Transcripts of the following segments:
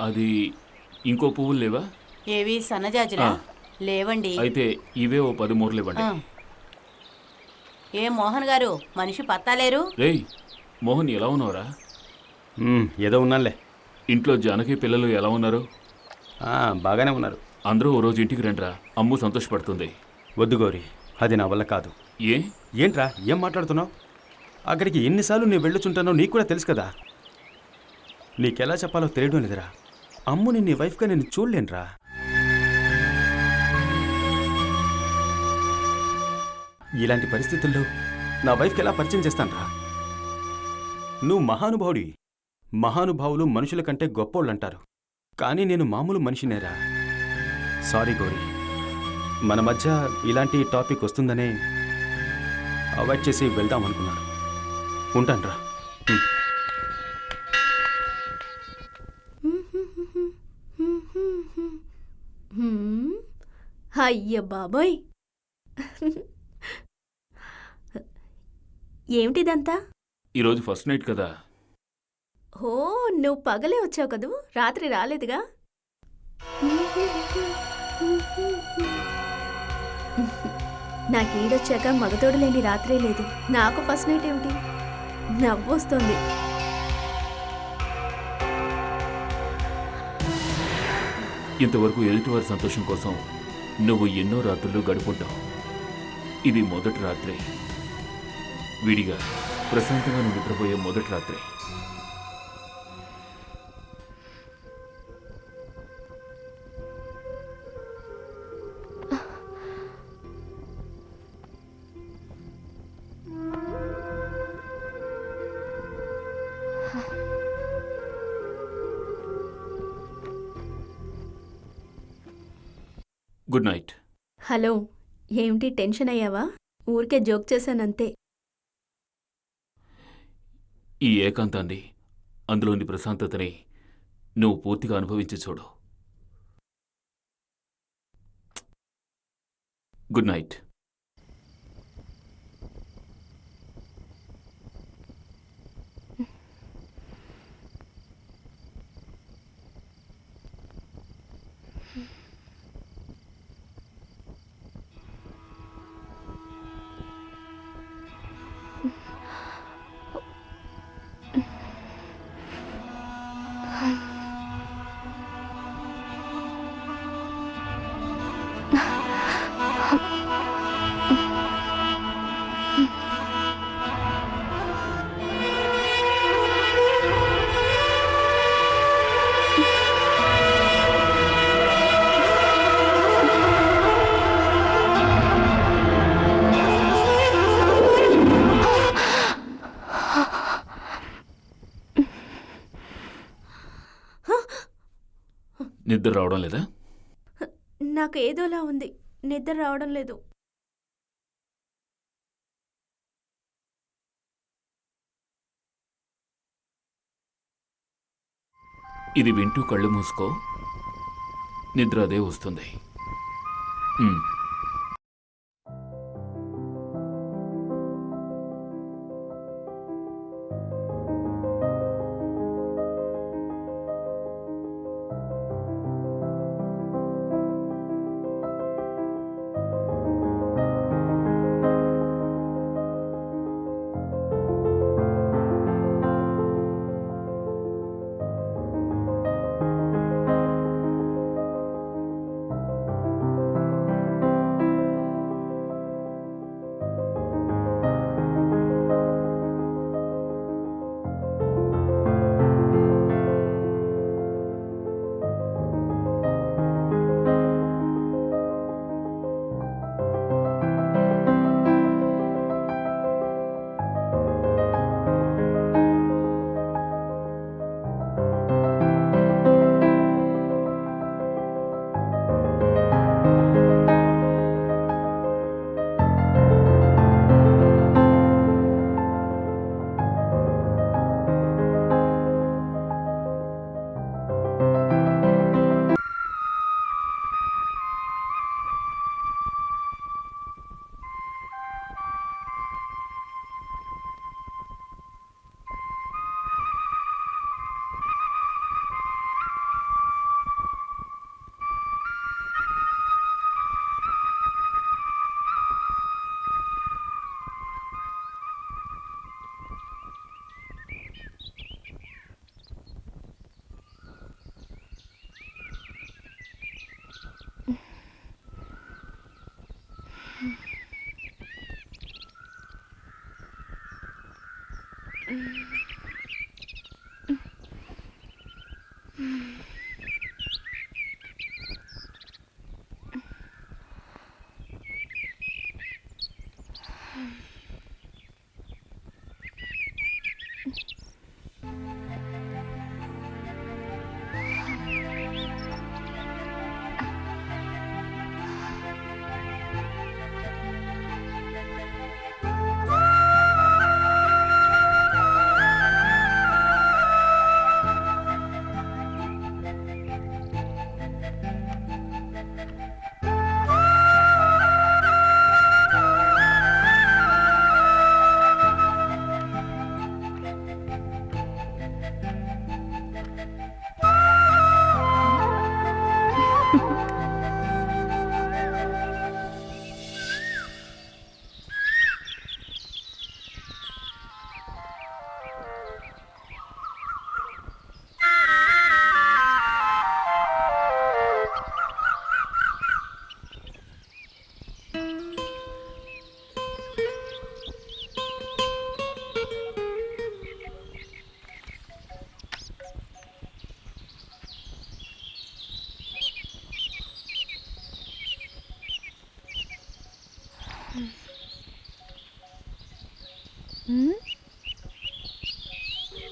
అది ఇంకో పువ్వులు లేవా? ఏవి ఆ, సన్నజాజులా? లేవండి. అయితే ఇవే ఓ 10 మూరలు ఆ, ఇవ్వండి. ఏం మోహన్ గారు, మనిషి పత్తాలేరు? రేయ్ మోహన్, ఎలా ఉన్నావురా? ఏదో ఉన్నానులే. ఇంట్లో జానకి పిల్లలు ఎలా ఉన్నారు? బాగానే ఉన్నారు. అందరూ ఓ రోజు ఇంటికి రండిరా, అమ్ము సంతోషపడుతుంది. వద్దు గౌరీ, అది నా వల్ల కాదు. ఏ? ఏంట్రా ఏం మాట్లాడుతున్నావు? అక్కడికి ఎన్నిసార్లు నేను వెళ్ళొచ్చుంటానో నీకు కూడా తెలుసు కదా. నీకెలా చెప్పాలో తెలియడం లేదురా. అమ్ముని నీ వైఫ్గా నేను చూడలేనురా. ఇలాంటి పరిస్థితుల్లో నా వైఫ్కి ఎలా పరిచయం చేస్తానురా? నువ్వు మహానుభావుడి. మహానుభావులు మనుషుల కంటే గొప్పోళ్ళంటారు, కానీ నేను మామూలు మనిషినేరా. సారీ గౌరీ, మన మధ్య ఇలాంటి టాపిక్ వస్తుందనే అవాయిడ్ చేసి వెళ్దాం అనుకున్నాను. ఉంటానురా. అయ్య బాబోయ్, ఏమిటిదంతా? ఈరోజు ఫస్ట్ నైట్ కదా. ఓ, నువ్వు పగలే వచ్చావు కదూ, రాత్రి రాలేదుగా. నాకీడొచ్చాక మగతోడు లేని రాత్రే లేదు. నాకు ఫస్ట్ నైట్ ఏమిటి? నవ్వొస్తుంది. ఇంతవరకు ఎదుటివారి సంతోషం కోసం నువ్వు ఎన్నో రాత్రులు గడుపుంటావు. ఇది మొదటి రాత్రి, విడిగా ప్రశాంతంగా నువ్వు నిద్రపోయే మొదటి రాత్రి. Good night. హలో, ఏమిటి టెన్షన్ అయ్యావా? ఊరికే జోక్ చేశానంతే. ఈ ఏకాంతాన్ని, అందులోని ప్రశాంతతని నువ్వు పూర్తిగా అనుభవించి చూడు. Good night. నిద్ర రావడం లేదా? నాకు ఏదోలా ఉంది, నిద్ర రావడం లేదు. ఇది వింటూ కళ్ళు మూసుకో, నిద్ర అదే వస్తుంది.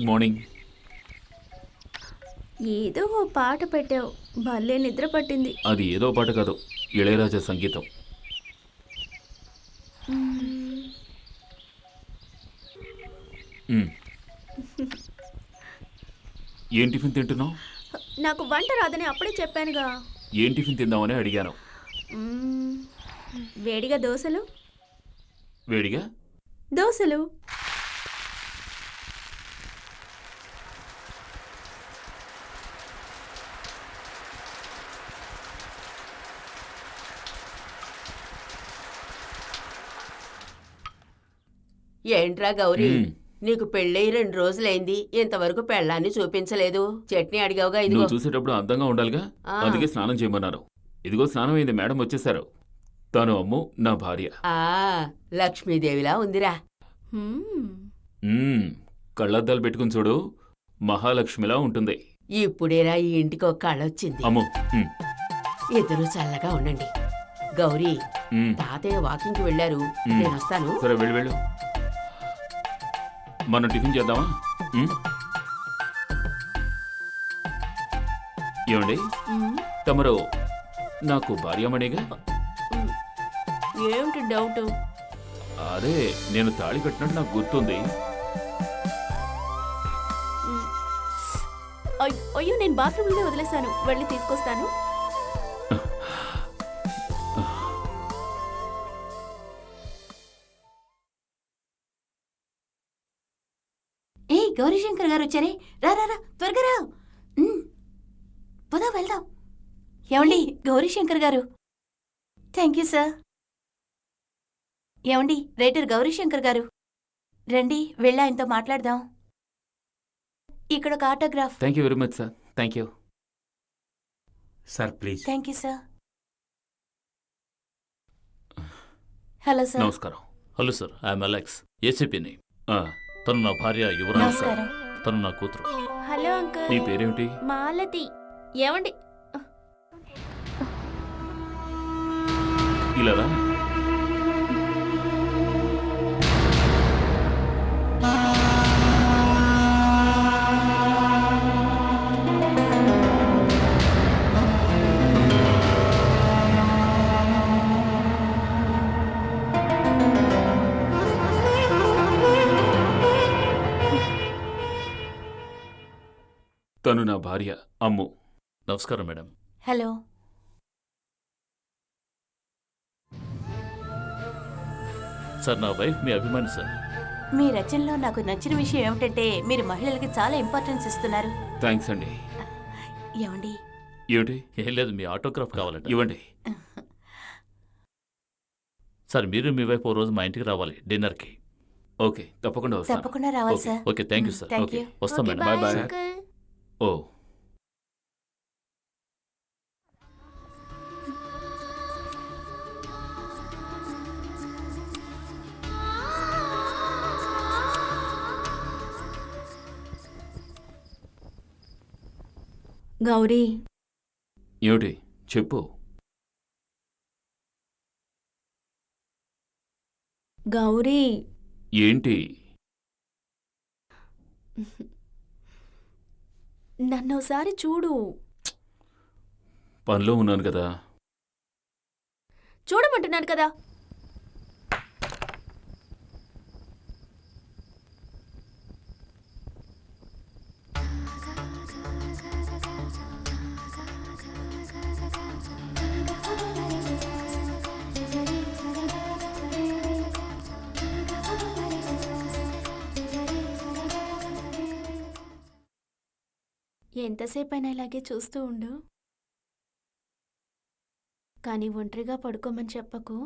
మార్నింగ్. ఏదో ఓ పాట పెట్టావు, భలే నిద్ర పట్టింది. అది ఏదో పాట కాదు, ఇళయరాజా సంగీతం. మ్మ్. ఏం టిఫిన్ తింటున్నావు? నాకు వంట రాదని అప్పుడే చెప్పానుగా. ఏం టిఫిన్ తిందామని అడిగాను. మ్మ్. వేడిగా దోశలు. వేడిగా దోశలు. ఏంట్రా గౌరీ, మ్మ్. నీకు పెళ్ళై 2 రోజులైంది, ఇంతవరకు పెళ్ళాన్ని చూపించలేదు. చట్నీ అడిగావుగా, ఇదిగో. నువ్వు చూసేటప్పుడు అందంగా ఉండాలిగా, ఆ. అందుకే స్నానం చేయమన్నారు. ఇదిగో స్నానం అయింది, మేడం వచ్చేసారు. తను అమ్ము, నా భార్య. ఆ లక్ష్మీదేవిలా ఉందిరా. మ్మ్. మ్మ్. కళ్ళద్దాలు పెట్టుకుని చూడు, మహాలక్ష్మిలా ఉంటుంది. ఇప్పుడేరా ఈ ఇంటికి ఒక కళొచ్చింది. అమ్ము. మ్మ్. ఇద్దరు చల్లగా ఉండండి. గౌరీ, మ్మ్. తాతయ్య వాకింగ్కి వెళ్ళారు, మ్మ్. నేను వస్తాను. సరే వెళ్ళు వెళ్ళు. మనం టిఫిన్ చేద్దామా? మ్మ్? ఏమండి, మ్మ్. తమరు నాకు భార్యమణిగా? ఏమిటి డౌట్? అదే, నేను తాళి కట్టినట్టు నాకు గుర్తుంది. అయ్యో, నేను బాత్రూంలోనే వదిలేశాను, వెళ్ళి తీసుకొస్తాను. ఏ గౌరీశంకర్ గారు వచ్చారే, రా రా రా, త్వరగా రా. పదా వెళ్దాం. ఏమండి Gaurishankar garu? Thank you sir. ఏమండి రైటర్ గౌరీశంకర్ గారు, రండి వెళ్ళి ఆయనతో మాట్లాడదాం. ఇక్కడ ఒక autograph. Thank you very much sir. Thank you. Sir please. Thank you sir. Hello sir. నమస్కారం. హలో సార్, ఐఎమ్ అలెక్స్, ఏసీపీని. ఆ, తను నా భార్య యువరాజ్ సార్. నమస్కారం. తను నా కూతురు. Hello uncle. నీ పేరేమిటి? మాలతి. ఏమండి? ఇలా రా. తను నా భార్య అమ్ము. నమస్కారం మేడం. హలో. సార్, నా వైఫ్ మీ అభిమాని సార్. మీ రచనలో నాకు నచ్చిన విషయం ఏమిటంటే మీరు మహిళలకి చాలా ఇంపార్టెన్స్ ఇస్తున్నారు. థ్యాంక్స్ అండి. ఏమండి? ఏమిటి? ఏం లేదు, మీ ఆటోగ్రాఫ్ కావాలంట. ఇవ్వండి. సార్, మీరు మీ వైఫ్ ఓ రోజు మా ఇంటికి రావాలి డిన్నర్కి. ఓకే, తప్పకుండా వస్తాను. తప్పకుండా రావాలి okay. Sir. Okay, thank you sir. Thank okay. You. వస్తాం మేడం. Bye bye. అంకుల్. ఓ, గౌరీ, ఏమిటి చెప్పు. గౌరీ, ఏంటి? నన్నోసారి చూడు. పనిలో ఉన్నాను కదా. చూడమంటున్నాను కదా. ఎంతసేపైనా ఇలాగే చూస్తూ ఉండు, కానీ ఒంటరిగా పడుకోమని చెప్పకు.